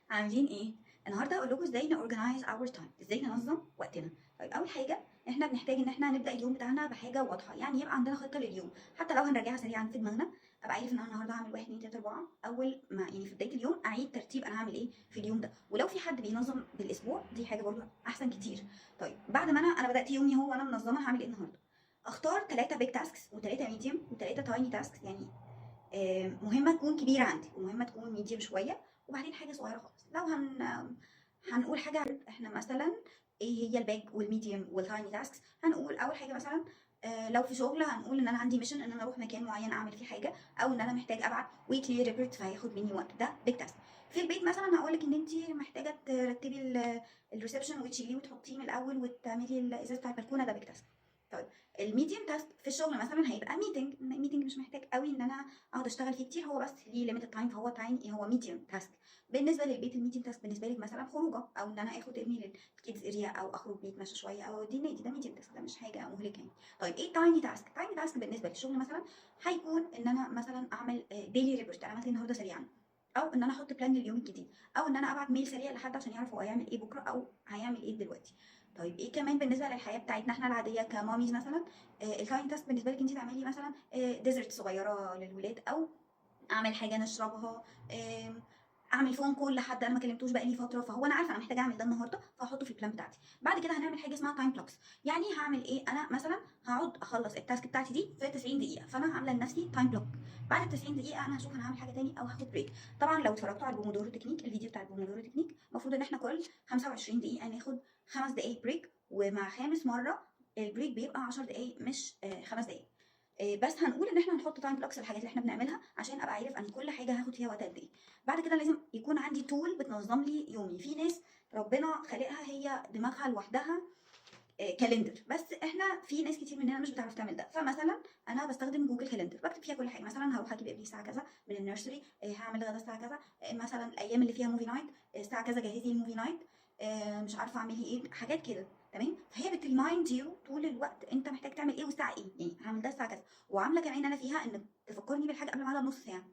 عاملين ايه؟ النهارده هقول لكم ازاي نورجنايز اور تايم، ازاي ننظم وقتنا. طيب اول حاجه احنا بنحتاج ان احنا نبدا اليوم بتاعنا بحاجه واضحه، يعني يبقى عندنا خطه لليوم، حتى لو هنراجعها سريعا في دماغنا. ابقى عارف ان انا النهارده هعمل 1 2 3 4، اول ما يعني في بدايه اليوم اعيد ترتيب انا هعمل ايه في اليوم ده. ولو في حد بينظم بالاسبوع دي حاجه برضه احسن كتير. طيب بعد ما انا بدات يومي هو وانا منظمه هعمل ايه النهارده. اختار 3 بيج تاسكس و3 ميديوم و3 تايني تاسكس، يعني مهمه تكون كبيره عندي ومهمه تكون ميديوم شويه، وبعدين حاجه صغيره خالص. لو هنقول حاجه احنا مثلا ايه هي الباج والميديوم والتايني تاسكس. هنقول اول حاجه مثلا لو في شغل هنقول ان انا عندي ميشن ان انا اروح مكان معين اعمل فيه حاجه، او ان انا محتاج ابعت ويكلي ريبورت فهياخد مني وقت، ده بيج تاسك. في البيت مثلا هقول لك ان انت محتاجه ترتبي الريسبشن وتشيليه وتحطيه من الاول وتعملي الازاز بتاع البلكونه، ده بيج تاسك. طيب الميديم تاسك في الشغل مثلا هيبقى ميتنج مش محتاج قوي ان انا اقعد اشتغل فيه كتير، هو بس ليه ليميتد تايم، فهو تايم هو ميديم تاسك. بالنسبه للبيت الميديم تاسك بالنسبه لك مثلا خروجه، او ان انا اخد ابني للكيدز اريا، او اخرج نتمشى شويه، او اوديه النادي، ده ميديم تاسك، ده مش حاجه مهلكه يعني. طيب ايه تايني تاسك؟ تايني تاسك بالنسبه للشغل مثلا هيكون ان انا مثلا اعمل ديلي ريبورت انا عملت إيه النهارده سريعا، او ان انا احط بلان لليوم الجديد، او ان انا ابعت ميل سريع لحد عشان يعرف هو هيعمل ايه بكره او هيعمل ايه دلوقتي. طيب ايه كمان بالنسبه للحياه بتاعتنا احنا العاديه كماميز مثلا، التايم تاسك بالنسبه لك انت تعملي مثلا ديزرت صغيره للولاد، او اعمل حاجه نشربها، اعمل فون كول لحد انا ما كلمتوش بقالي فتره، فهو انا عارفه انا محتاجه اعمل ده النهارده فهحطه في البلان بتاعتي. بعد كده هنعمل حاجه اسمها تايم بلوكس. يعني هعمل ايه، انا مثلا هقعد اخلص التاسك بتاعتي دي في 90 دقيقه، فانا عامله لنفسي تايم بلوك. بعد ال 90 دقيقه انا هشوف انا هعمل حاجه تاني او هاخد بريك. طبعا لو اتفرجتوا على البومودورو تكنيك، الفيديو بتاع البومودورو تكنيك، المفروض ان احنا كل 25 دقيقه ناخد 5 دقائق بريك، ومع خامس مره البريك بيبقى 10 دقائق مش 5 دقائق. بس هنقول ان احنا هنحط تايم بلوكس للحاجات اللي احنا بنعملها عشان ابقى عارف ان كل حاجه هاخد فيها وقت قد ايه. بعد كده لازم يكون عندي تول بتنظم لي يومي. في ناس ربنا خالقها هي دماغها لوحدها كالندر، بس احنا في ناس كتير مننا مش بتعرف تعمل ده. فمثلا انا بستخدم جوجل كالندر، بكتب فيها كل حاجه. مثلا هروح اجيب ابني الساعه كذا من النيرسري، هعمل غدا الساعه كذا، مثلا الايام اللي فيها موفي نايت الساعه كذا جهزي الموفي نايت، مش عارفه اعملي ايه، حاجات كده. تمام، فهي بتريمايند يو طول الوقت انت محتاج تعمل ايه والساعه ايه، يعني هعمل ده الساعه كذا. وعامله كمان انا فيها ان تفكرني بالحاجه قبل ميعادها بنص ساعه،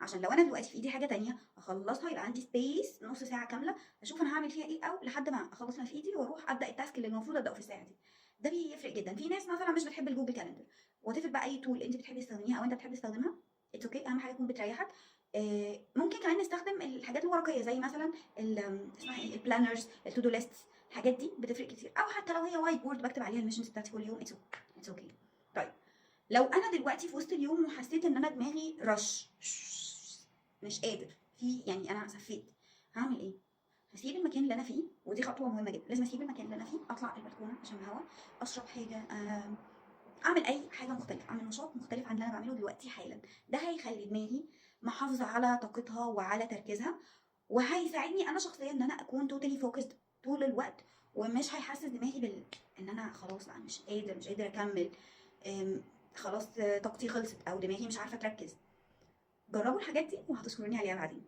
عشان لو انا دلوقتي في ايدي حاجه تانية اخلصها يبقى عندي سبيس نص ساعه كامله اشوف انا هعمل فيها ايه، او لحد ما اخلص اللي في ايدي واروح ابدا التاسك اللي المفروض ابداه في الساعه دي. ده بيفرق جدا. في ناس مثلا مش بتحب الجوجل كالندر، وتفرق بقى اي تول انت بتحبي تستخدميها او انت بتحب تستخدمها، اتس اوكي، اهم حاجه تكون بتريحك. ممكن كمان نستخدم الحاجات الورقيه زي مثلا اسمها ايه، البلانرز، التو دو ليستس، الحاجات دي بتفرق كتير. او حتى لو هي وايت بورد بكتب عليها الميشنز بتاعتي كل يوم، اتس اوكي. طيب لو انا دلوقتي في وسط اليوم وحسيت ان انا دماغي رش، مش قادر في، يعني انا سفيت، هعمل ايه؟ هسيب المكان اللي انا فيه، ودي خطوه مهمه جدا، لازم اسيب المكان اللي انا فيه، اطلع البلكونه عشان الهواء، اشرب حاجه، اعمل اي حاجه مختلفه، اعمل نشاط مختلف عن اللي انا بعمله دلوقتي حالا. ده هيخلي دماغي محافظه على طاقتها وعلى تركيزها، وهيساعدني انا شخصيا ان انا اكون توتالي فوكسد طول الوقت، ومش هيحسس دماغي ان انا خلاص لا مش قادر اكمل، خلاص طاقتي خلصت او دماغي مش عارفه تركز. جربوا الحاجات دي وهتشكروني عليها بعدين.